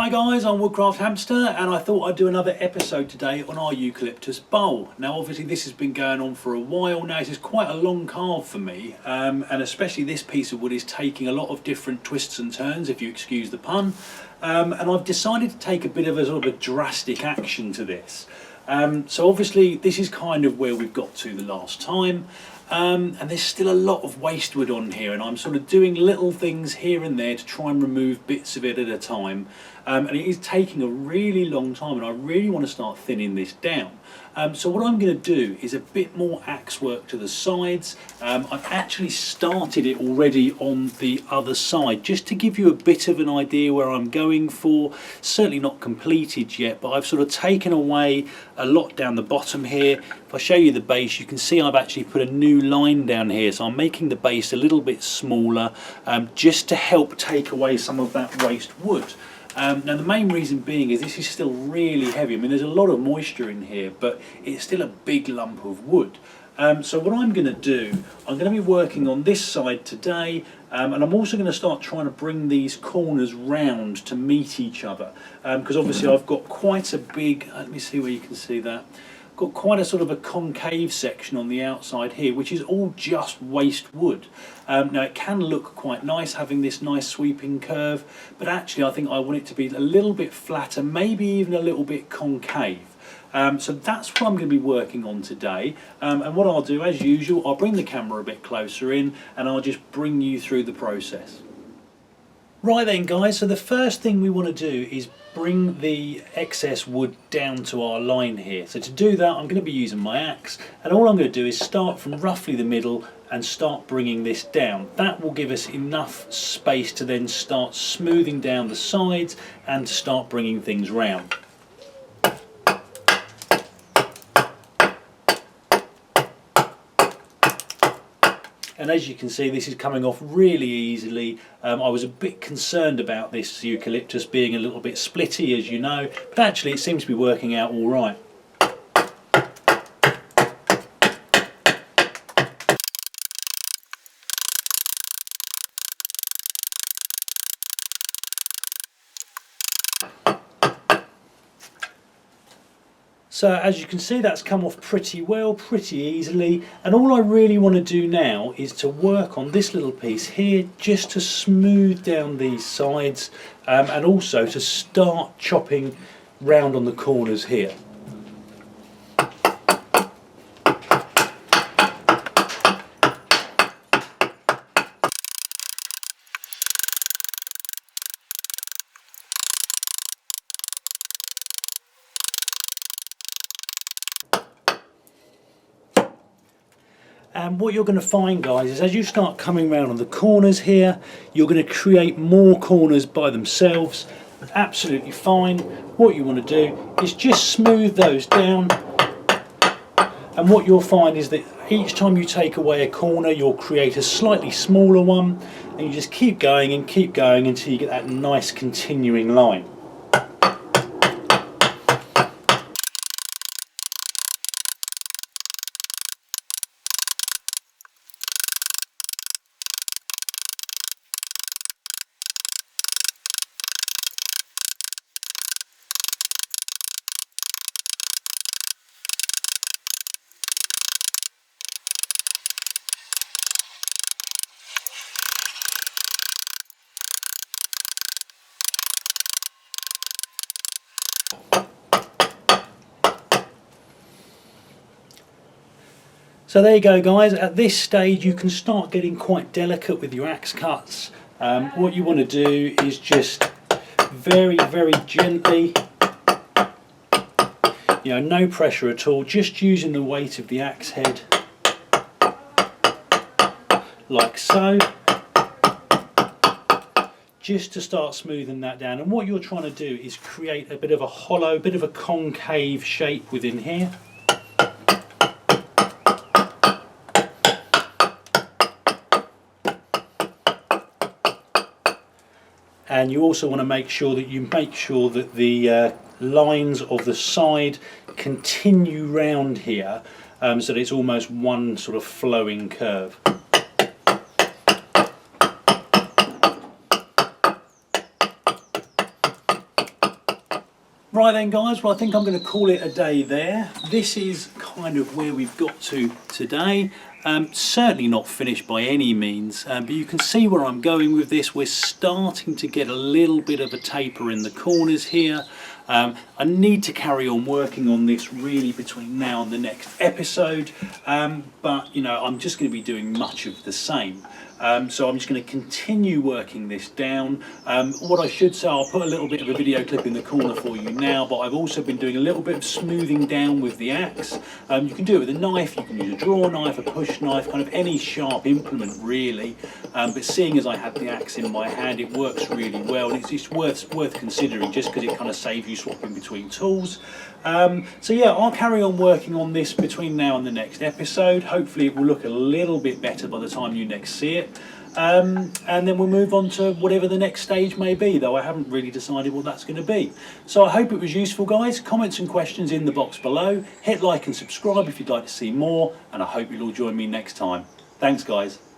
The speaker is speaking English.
Hi guys, I'm Woodcraft Hamster and I thought I'd do another episode today on our eucalyptus bowl. Now obviously this has been going on for a while now. This is quite a long carve for me and especially this piece of wood is taking a lot of different twists and turns, if you excuse the pun. And I've decided to take a bit of a sort of a drastic action to this. So obviously this is kind of where we've got to the last time. And there's still a lot of waste wood on here, and I'm sort of doing little things here and there to try and remove bits of it at a time. And it is taking a really long time, and I really want to start thinning this down. So what I'm going to do is a bit more axe work to the sides. I've actually started it already on the other side, just to give you a bit of an idea where I'm going for. Certainly not completed yet, but I've sort of taken away a lot down the bottom here. If I show you the base, you can see I've actually put a new line down here, so I'm making the base a little bit smaller, just to help take away some of that waste wood. Now the main reason being is this is still really heavy. I mean, there's a lot of moisture in here, but it's still a big lump of wood. So what I'm going to do, I'm going to be working on this side today, and I'm also going to start trying to bring these corners round to meet each other, because obviously I've got quite a big, let me see where you can see that, got quite a sort of a concave section on the outside here, which is all just waste wood. Now it can look quite nice having this nice sweeping curve, but actually I think I want it to be a little bit flatter, maybe even a little bit concave. So that's what I'm going to be working on today, and what I'll do as usual, I'll bring the camera a bit closer in and I'll just bring you through the process. Right then guys, so the first thing we want to do is bring the excess wood down to our line here. So to do that I'm going to be using my axe, and all I'm going to do is start from roughly the middle and start bringing this down. That will give us enough space to then start smoothing down the sides and to start bringing things round. And as you can see, this is coming off really easily. I was a bit concerned about this eucalyptus being a little bit splitty, as you know, but actually it seems to be working out all right. So as you can see, that's come off pretty well, pretty easily, and all I really want to do now is to work on this little piece here, just to smooth down these sides, and also to start chopping round on the corners here. And what you're going to find, guys, is as you start coming around on the corners here, you're going to create more corners by themselves. Absolutely fine. What you want to do is just smooth those down, and what you'll find is that each time you take away a corner you'll create a slightly smaller one, and you just keep going until you get that nice continuing line. So there you go guys, at this stage you can start getting quite delicate with your axe cuts. What you want to do is just very gently, no pressure at all, just using the weight of the axe head, like so, just to start smoothing that down. And what you're trying to do is create a bit of a hollow, bit of a concave shape within here. And you also want to make sure that the lines of the side continue round here, so that it's almost one sort of flowing curve. Right then guys, well I think I'm going to call it a day there. This is kind of where we've got to today. Certainly not finished by any means, but you can see where I'm going with this. We're starting to get a little bit of a taper in the corners here. I need to carry on working on this really between now and the next episode, but you know, I'm just going to be doing much of the same. So I'm just going to continue working this down. What I should say, I'll put a little bit of a video clip in the corner for you now, but I've also been doing a little bit of smoothing down with the axe. You can do it with a knife, you can use a draw knife, a push knife, kind of any sharp implement really. But seeing as I had the axe in my hand, it works really well, and it's worth considering just because it kind of saves you swapping between tools. So yeah, I'll carry on working on this between now and the next episode. Hopefully it will look a little bit better by the time you next see it. And then we'll move on to whatever the next stage may be, though I haven't really decided what that's going to be. So I hope it was useful guys. Comments and questions in the box below. Hit like and subscribe if you'd like to see more, and I hope you'll all join me next time. Thanks guys.